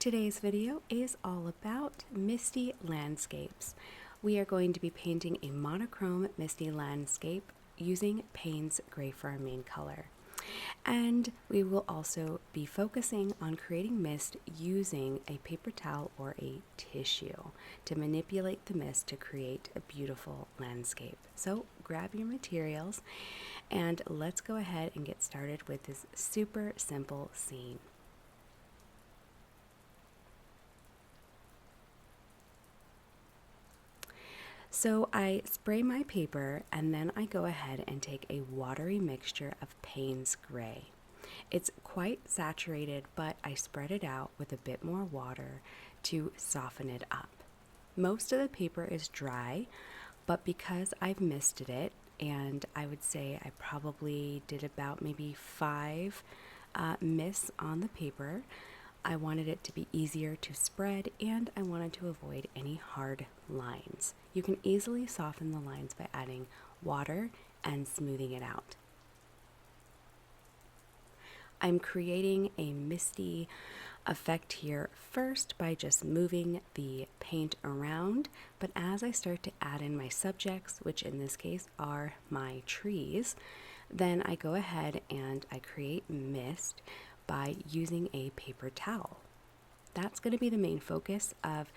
Today's video is all about Misty landscapes. We are going to be painting a monochrome Misty landscape using Payne's Gray for our main color. And we will also be focusing on creating mist using a paper towel or a tissue to manipulate the mist to create a beautiful landscape. So grab your materials and let's go ahead and get started with this super simple scene. So I spray my paper and then I go ahead and take a watery mixture of Payne's Gray. It's quite saturated, but I spread it out with a bit more water to soften it up. Most of the paper is dry, but because I've misted it, and I would say I probably did about maybe 5 mists on the paper, I wanted it to be easier to spread and I wanted to avoid any hard lines. You can easily soften the lines by adding water and smoothing it out. I'm creating a misty effect here first by just moving the paint around, but as I start to add in my subjects, which in this case are my trees, then I go ahead and I create mist by using a paper towel. That's going to be the main focus of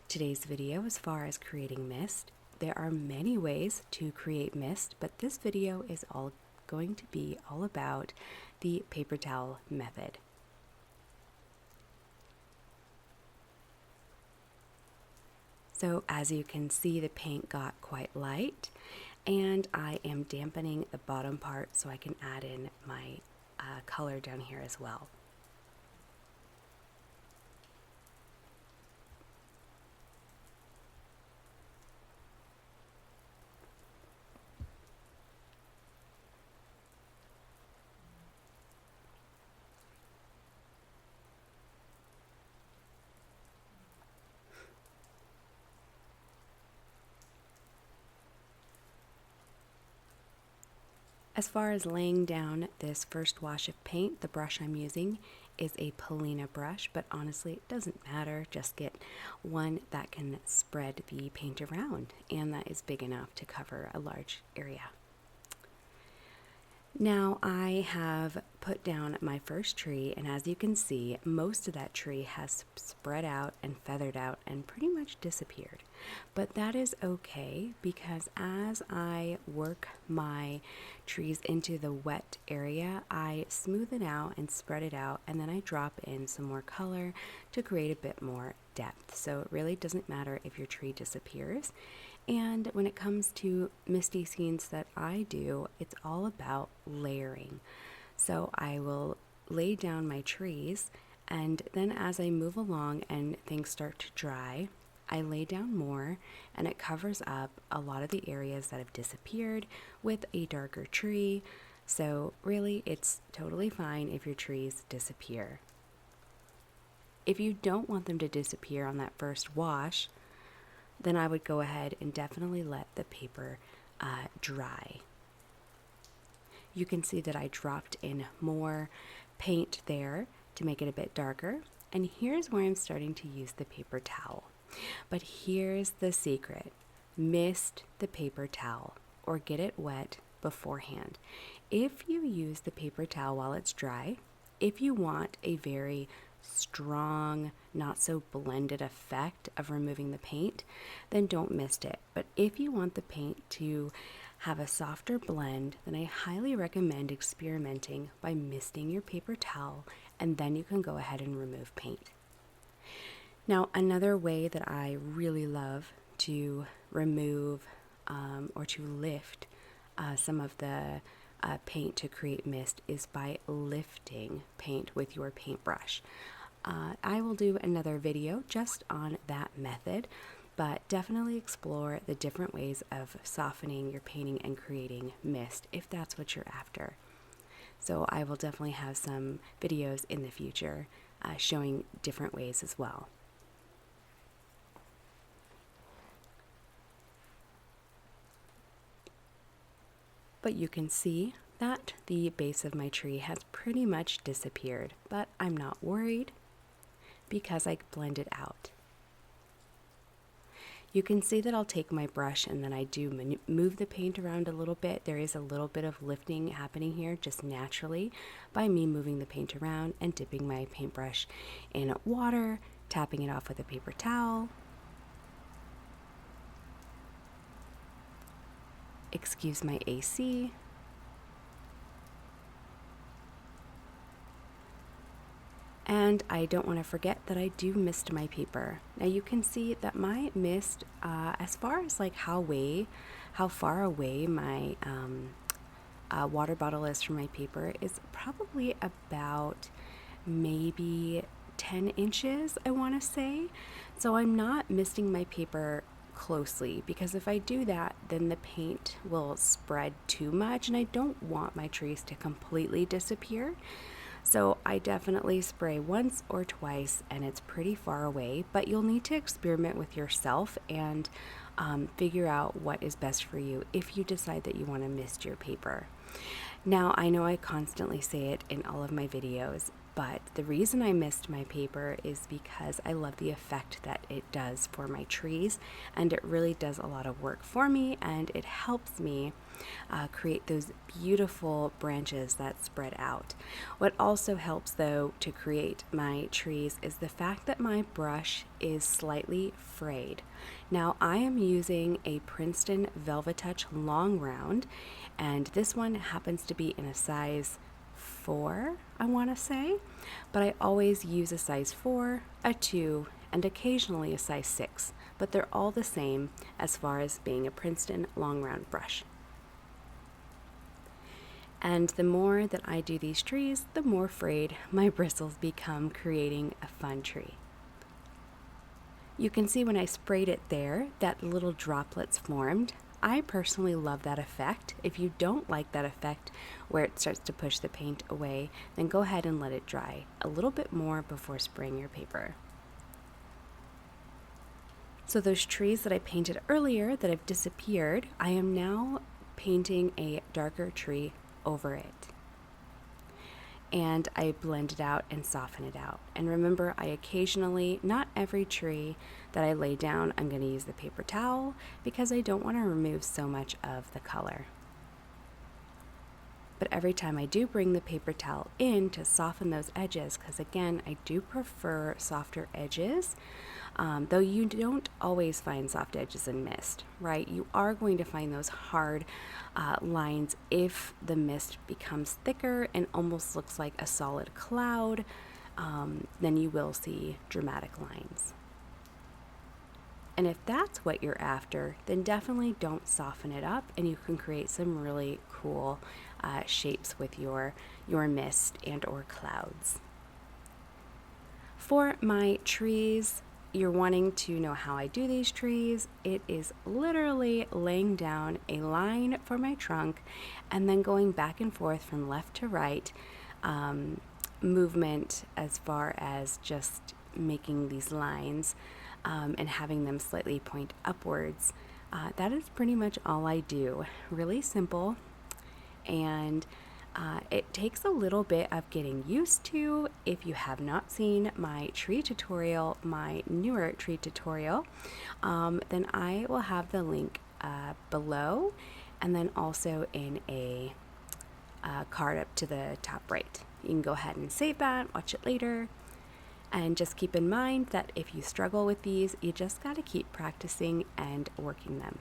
today's video as far as creating mist. There are many ways to create mist, but this video is all going to be all about the paper towel method. So as you can see, the paint got quite light and I am dampening the bottom part so I can add in my color down here as well. As far as laying down this first wash of paint, the brush I'm using is a Polina brush, but honestly it doesn't matter. Just get one that can spread the paint around and that is big enough to cover a large area. Now I have put down my first tree, and as you can see, most of that tree has spread out and feathered out and pretty much disappeared. But that is okay because as I work my trees into the wet area, I smooth it out and spread it out, and then I drop in some more color to create a bit more depth. So it really doesn't matter if your tree disappears. And when it comes to misty scenes that I do, it's all about layering. So I will lay down my trees, and then as I move along and things start to dry, I lay down more and it covers up a lot of the areas that have disappeared with a darker tree. So really it's totally fine if your trees disappear. If you don't want them to disappear on that first wash, then I would go ahead and definitely let the paper dry. You can see that I dropped in more paint there to make it a bit darker, and here's where I'm starting to use the paper towel. But here's the secret: mist the paper towel or get it wet beforehand. If you use the paper towel while it's dry, if you want a very strong, not so blended effect of removing the paint, then don't mist it. But if you want the paint to have a softer blend, then I highly recommend experimenting by misting your paper towel, and then you can go ahead and remove paint. Now, another way that I really love to remove or to lift some of the paint to create mist is by lifting paint with your paintbrush. I will do another video just on that method, but definitely explore the different ways of softening your painting and creating mist if that's what you're after. So I will definitely have some videos in the future showing different ways as well. But you can see that the base of my tree has pretty much disappeared, but I'm not worried because I blend it out. You can see that I'll take my brush and then I do move the paint around a little bit. There is a little bit of lifting happening here just naturally by me moving the paint around and dipping my paintbrush in water, tapping it off with a paper towel. Excuse my AC. And I don't want to forget that I do mist my paper. Now you can see that my mist, as far as like how far away my water bottle is from my paper, is probably about maybe 10 inches, I want to say. So I'm not misting my paper closely, because if I do that, then the paint will spread too much and I don't want my trees to completely disappear. So I definitely spray once or twice and it's pretty far away, but you'll need to experiment with yourself and figure out what is best for you if you decide that you want to mist your paper. Now, I know I constantly say it in all of my videos, but the reason I mist my paper is because I love the effect that it does for my trees, and it really does a lot of work for me, and it helps me create those beautiful branches that spread out. What also helps, though, to create my trees is the fact that my brush is slightly frayed. Now, I am using a Princeton Velvet Touch Long Round, and this one happens to be in a size 4, I want to say, but I always use a size 4, a 2, and occasionally a size 6, but they're all the same as far as being a Princeton Long Round brush. And the more that I do these trees, the more frayed my bristles become, creating a fun tree. You can see when I sprayed it there, that little droplets formed. I personally love that effect. If you don't like that effect where it starts to push the paint away, then go ahead and let it dry a little bit more before spraying your paper. So those trees that I painted earlier that have disappeared, I am now painting a darker tree over it. And I blend it out and soften it out. And remember, I occasionally, not every tree that I lay down, I'm going to use the paper towel because I don't want to remove so much of the color. But every time I do bring the paper towel in to soften those edges, because again, I do prefer softer edges, though you don't always find soft edges in mist, right? You are going to find those hard lines if the mist becomes thicker and almost looks like a solid cloud, then you will see dramatic lines. And if that's what you're after, then definitely don't soften it up, and you can create some really cool shapes with your mist and or clouds. For my trees, you're wanting to know how I do these trees. It is literally laying down a line for my trunk and then going back and forth from left to right, movement as far as just making these lines and having them slightly point upwards. That is pretty much all I do. Really simple, and it takes a little bit of getting used to. If you have not seen my tree tutorial, my newer tree tutorial, then I will have the link below, and then also in a card up to the top right. You can go ahead and save that, watch it later. And just keep in mind that if you struggle with these, you just got to keep practicing and working them.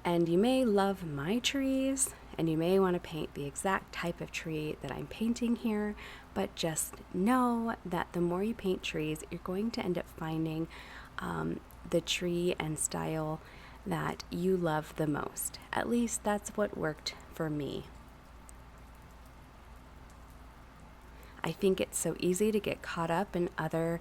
And you may love my trees, and you may want to paint the exact type of tree that I'm painting here, but just know that the more you paint trees, you're going to end up finding the tree and style that you love the most. At least that's what worked for me. I think it's so easy to get caught up in other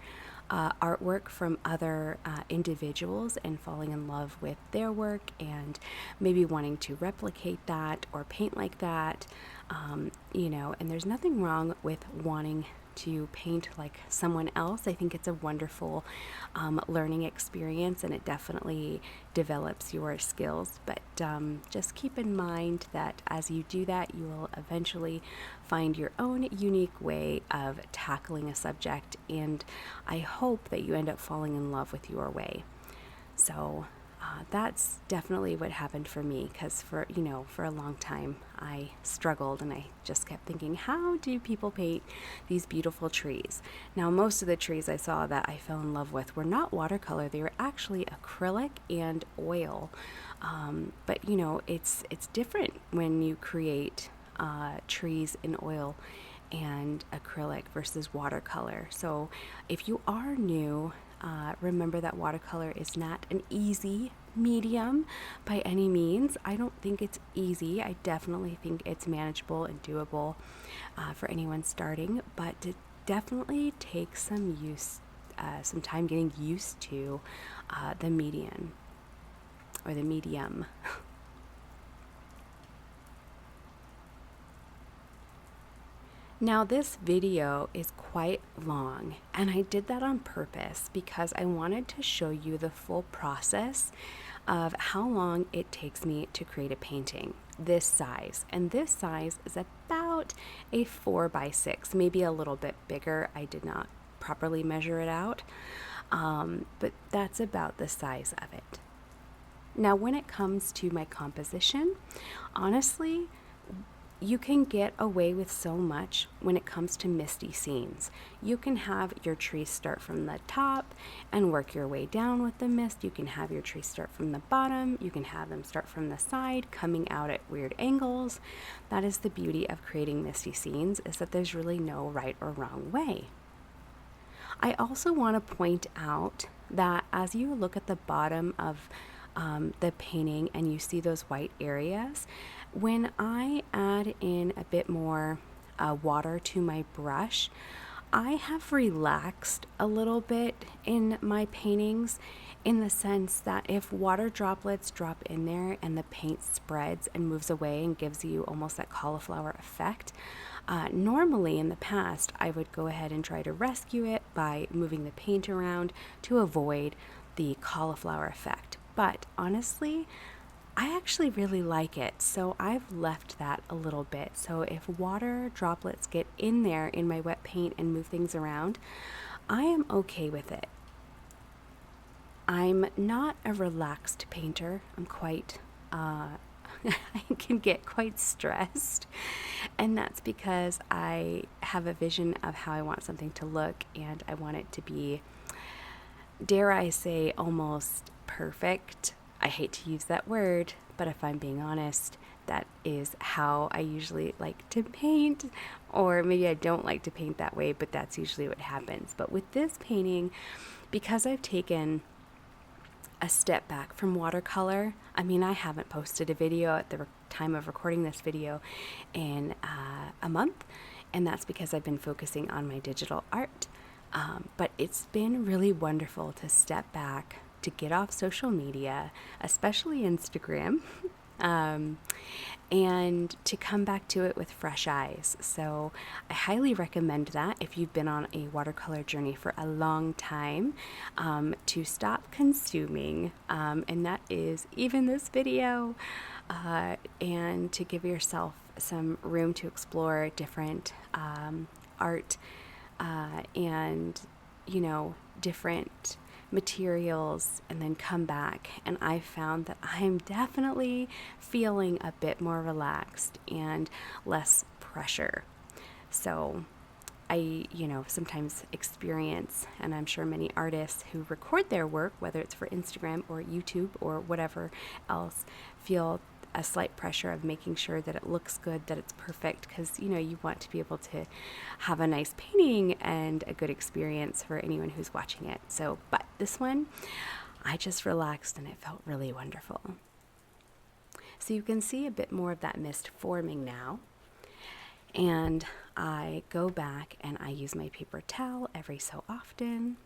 artwork from other individuals and falling in love with their work and maybe wanting to replicate that or paint like that. And there's nothing wrong with wanting to paint like someone else. I think it's a wonderful learning experience, and it definitely develops your skills. But just keep in mind that as you do that, you will eventually find your own unique way of tackling a subject, and I hope that you end up falling in love with your way. So that's definitely what happened for me, because for a long time I struggled, and I just kept thinking, how do people paint these beautiful trees? Now, most of the trees I saw that I fell in love with were not watercolor. They were actually acrylic and oil. But it's different when you create trees in oil and acrylic versus watercolor. So if you are new, remember that watercolor is not an easy medium by any means. I don't think it's easy. I definitely think it's manageable and doable for anyone starting, but it definitely takes some time getting used to the medium. Now, this video is quite long, and I did that on purpose because I wanted to show you the full process of how long it takes me to create a painting this size. And this size is about a 4x6, maybe a little bit bigger. I did not properly measure it out, but that's about the size of it. Now, when it comes to my composition, honestly, you can get away with so much when it comes to misty scenes. You can have your trees start from the top and work your way down with the mist. You can have your trees start from the bottom. You can have them start from the side, coming out at weird angles. That is the beauty of creating misty scenes, is that there's really no right or wrong way. I also want to point out that as you look at the bottom of the painting and you see those white areas, when I add in a bit more water to my brush, I have relaxed a little bit in my paintings, in the sense that if water droplets drop in there and the paint spreads and moves away and gives you almost that cauliflower effect, normally in the past I would go ahead and try to rescue it by moving the paint around to avoid the cauliflower effect. But honestly, I actually really like it, so I've left that a little bit. So if water droplets get in there in my wet paint and move things around, I am okay with it. I'm not a relaxed painter. I'm quite, I can get quite stressed, and that's because I have a vision of how I want something to look, and I want it to be, dare I say, almost perfect. I hate to use that word, but if I'm being honest, that is how I usually like to paint, or maybe I don't like to paint that way, but that's usually what happens. But with this painting, because I've taken a step back from watercolor, I mean, I haven't posted a video at the time of recording this video in a month, and that's because I've been focusing on my digital art. But it's been really wonderful to step back, to get off social media, especially Instagram, and to come back to it with fresh eyes. So I highly recommend that if you've been on a watercolor journey for a long time, to stop consuming, and that is even this video, and to give yourself some room to explore different art and different materials, and then come back. And I found that I'm definitely feeling a bit more relaxed and less pressure. So I, sometimes experience, and I'm sure many artists who record their work, whether it's for Instagram or YouTube or whatever else, feel a slight pressure of making sure that it looks good, that it's perfect, because you want to be able to have a nice painting and a good experience for anyone who's watching it. So, but this one, I just relaxed and it felt really wonderful. So you can see a bit more of that mist forming now, and I go back and I use my paper towel every so often.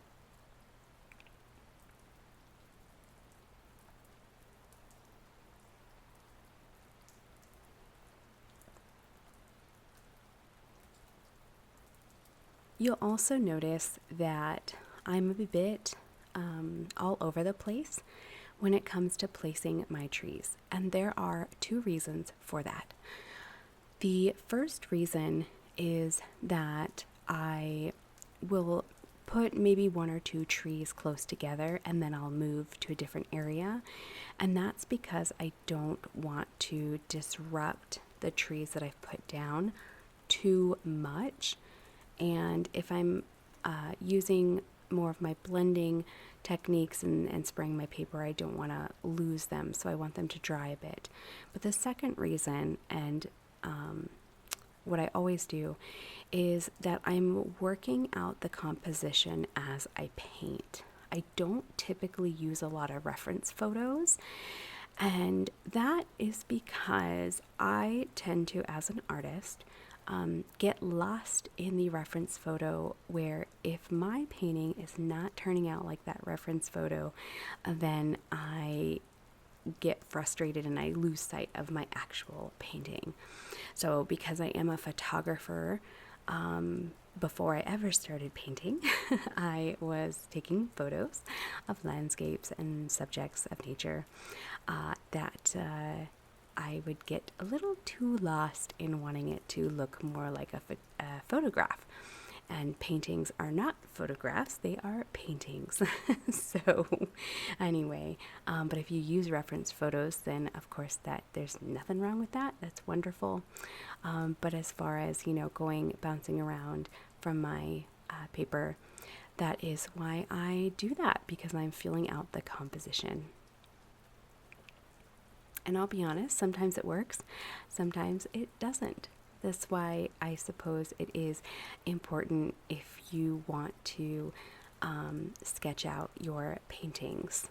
You'll also notice that I'm a bit all over the place when it comes to placing my trees, and there are two reasons for that. The first reason is that I will put maybe one or two trees close together and then I'll move to a different area. And that's because I don't want to disrupt the trees that I've put down too much. And if I'm using more of my blending techniques and spraying my paper, I don't want to lose them. So I want them to dry a bit. But the second reason, and what I always do, is that I'm working out the composition as I paint. I don't typically use a lot of reference photos, and that is because I tend to, as an artist, get lost in the reference photo, where if my painting is not turning out like that reference photo, then I get frustrated and I lose sight of my actual painting. So because I am a photographer, before I ever started painting, I was taking photos of landscapes and subjects of nature that I would get a little too lost in wanting it to look more like a photograph. And paintings are not photographs, they are paintings. So anyway, but if you use reference photos, then of course that there's nothing wrong with that. That's wonderful. But as far as, bouncing around from my paper, that is why I do that, because I'm feeling out the composition. And I'll be honest, sometimes it works, sometimes it doesn't. That's why I suppose it is important, if you want to sketch out your paintings.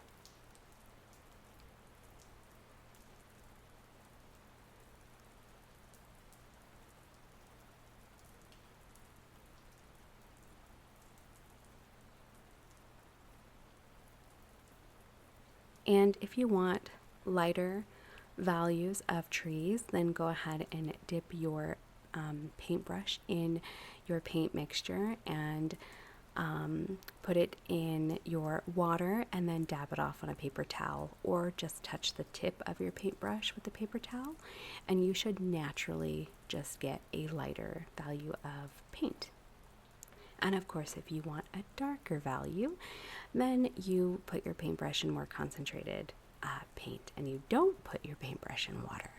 And if you want lighter values of trees, then go ahead and dip your paintbrush in your paint mixture and put it in your water and then dab it off on a paper towel, or just touch the tip of your paintbrush with the paper towel, and you should naturally just get a lighter value of paint. And of course, if you want a darker value, then you put your paintbrush in more concentrated paint, and you don't put your paintbrush in water.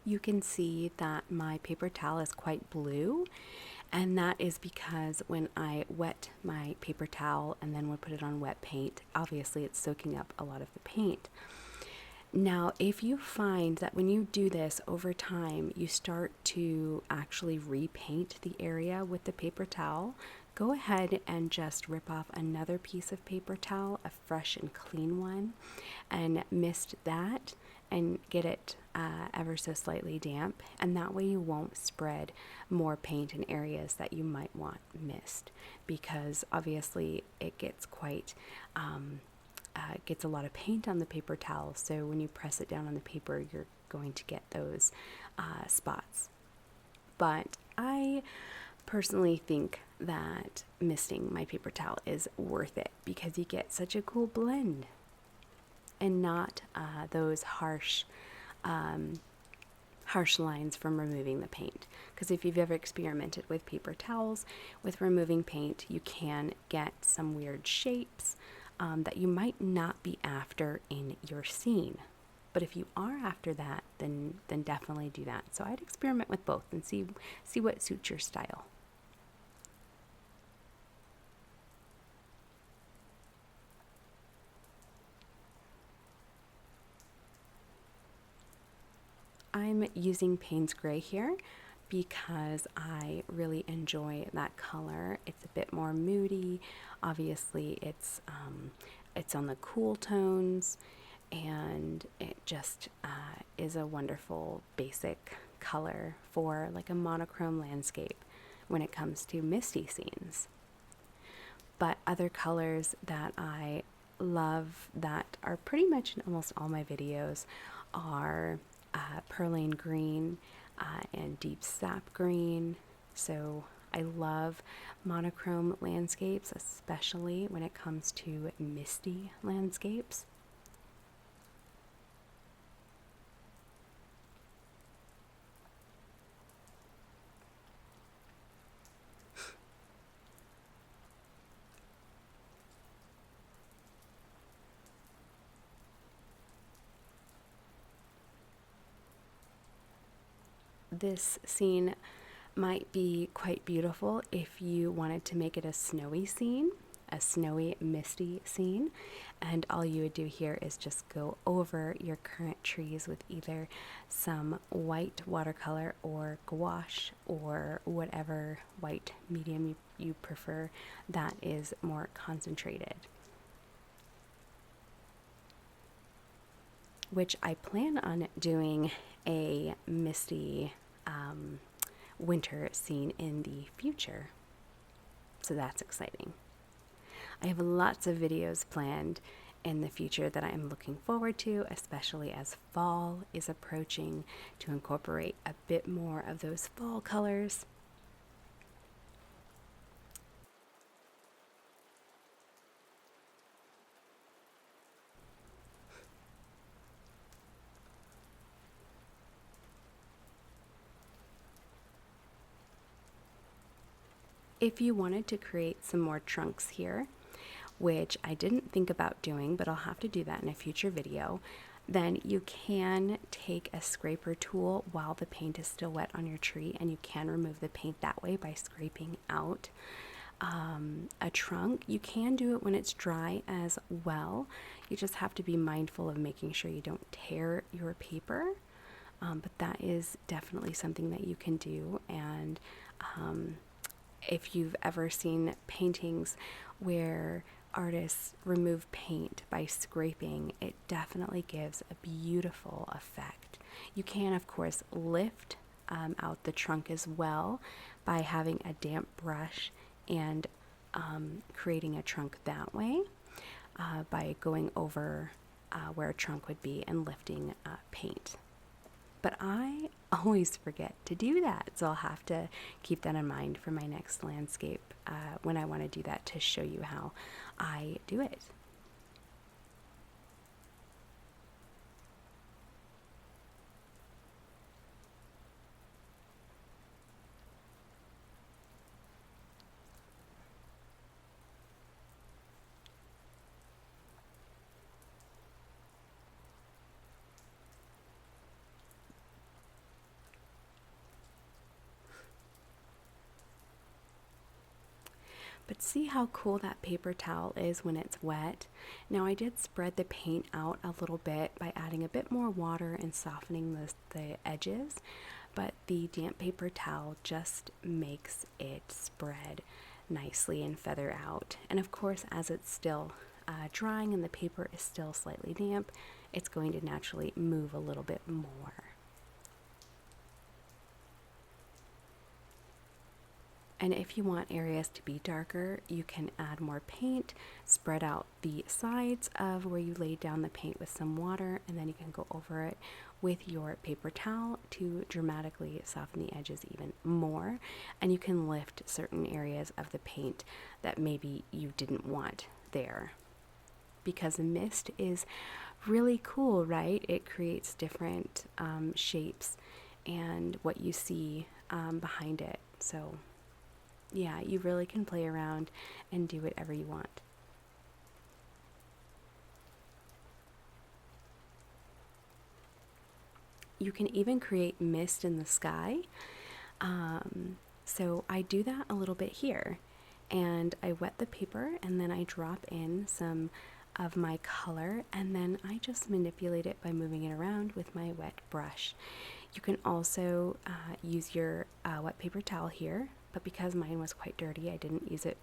You can see that my paper towel is quite blue, and that is because when I wet my paper towel and then would put it on wet paint, obviously it's soaking up a lot of the paint. Now, if you find that when you do this over time, you start to actually repaint the area with the paper towel, go ahead and just rip off another piece of paper towel, a fresh and clean one, and mist that and get it ever so slightly damp, and that way you won't spread more paint in areas that you might want mist, because obviously it gets quite gets a lot of paint on the paper towel, so when you press it down on the paper, you're going to get those spots. But I personally think that misting my paper towel is worth it, because you get such a cool blend and not those harsh lines from removing the paint. Because if you've ever experimented with paper towels with removing paint, you can get some weird shapes that you might not be after in your scene. But if you are after that, then definitely do that. So I'd experiment with both and see what suits your style. I'm using Payne's Gray here because I really enjoy that color. It's a bit more moody. Obviously, it's on the cool tones, and it just is a wonderful basic color for like a monochrome landscape when it comes to misty scenes. But other colors that I love that are pretty much in almost all my videos are pearlane green and deep sap green. So I love monochrome landscapes, especially when it comes to misty landscapes. This scene might be quite beautiful if you wanted to make it a snowy scene, a snowy, misty scene. And all you would do here is just go over your current trees with either some white watercolor or gouache or whatever white medium you prefer that is more concentrated. Which I plan on doing a misty winter scene in the future. So that's exciting. I have lots of videos planned in the future that I am looking forward to, especially as fall is approaching, to incorporate a bit more of those fall colors. If you wanted to create some more trunks here, which I didn't think about doing, but I'll have to do that in a future video, then you can take a scraper tool while the paint is still wet on your tree, and you can remove the paint that way by scraping out a trunk. You can do it when it's dry as well. You just have to be mindful of making sure you don't tear your paper, but that is definitely something that you can do. And if you've ever seen paintings where artists remove paint by scraping, it definitely gives a beautiful effect. You can, of course, lift out the trunk as well by having a damp brush and creating a trunk that way by going over where a trunk would be and lifting paint. But I always forget to do that, so I'll have to keep that in mind for my next landscape when I want to do that, to show you how I do it. But see how cool that paper towel is when it's wet. Now I did spread the paint out a little bit by adding a bit more water and softening the edges, but the damp paper towel just makes it spread nicely and feather out. And of course, as it's still drying and the paper is still slightly damp, it's going to naturally move a little bit more. And if you want areas to be darker, you can add more paint, spread out the sides of where you laid down the paint with some water, and then you can go over it with your paper towel to dramatically soften the edges even more. And you can lift certain areas of the paint that maybe you didn't want there. Because the mist is really cool, right? It creates different shapes and what you see behind it. So yeah, you really can play around and do whatever you want. you can even create mist in the sky. So I do that a little bit here, and I wet the paper and then I drop in some of my color, and then I just manipulate it by moving it around with my wet brush. You can also use your wet paper towel here, but because mine was quite dirty, I didn't use it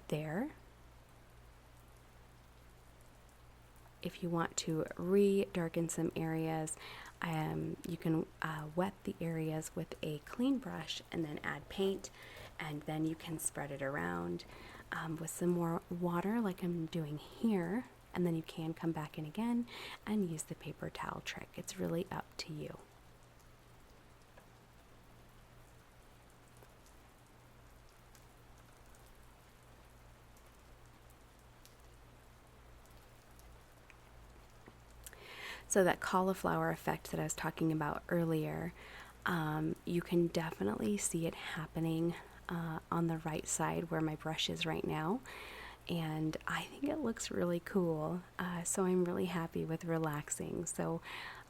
there. If you want to re-darken some areas, you can wet the areas with a clean brush and then add paint, and then you can spread it around with some more water like I'm doing here, and then you can come back in again and use the paper towel trick. It's really up to you. So that cauliflower effect that I was talking about earlier, you can definitely see it happening on the right side where my brush is right now. And I think it looks really cool. So I'm really happy with relaxing. So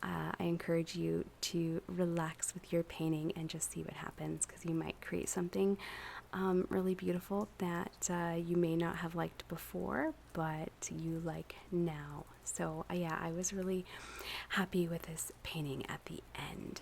I encourage you to relax with your painting and just see what happens, because you might create something really beautiful that you may not have liked before, but you like now. So yeah, I was really happy with this painting at the end.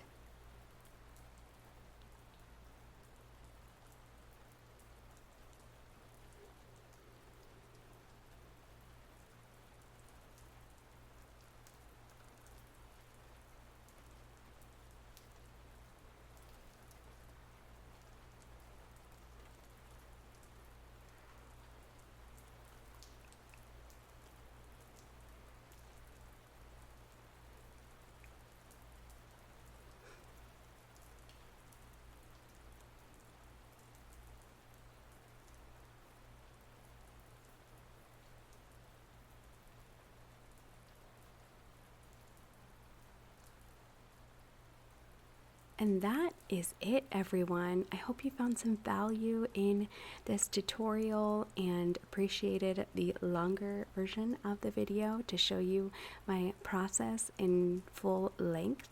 And that is it, everyone. I hope you found some value in this tutorial and appreciated the longer version of the video to show you my process in full length.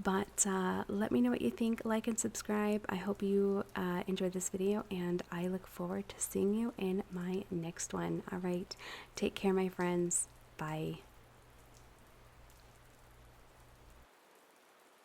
But let me know what you think, like and subscribe. I hope you enjoyed this video, and I look forward to seeing you in my next one. All right, take care, my friends. Bye.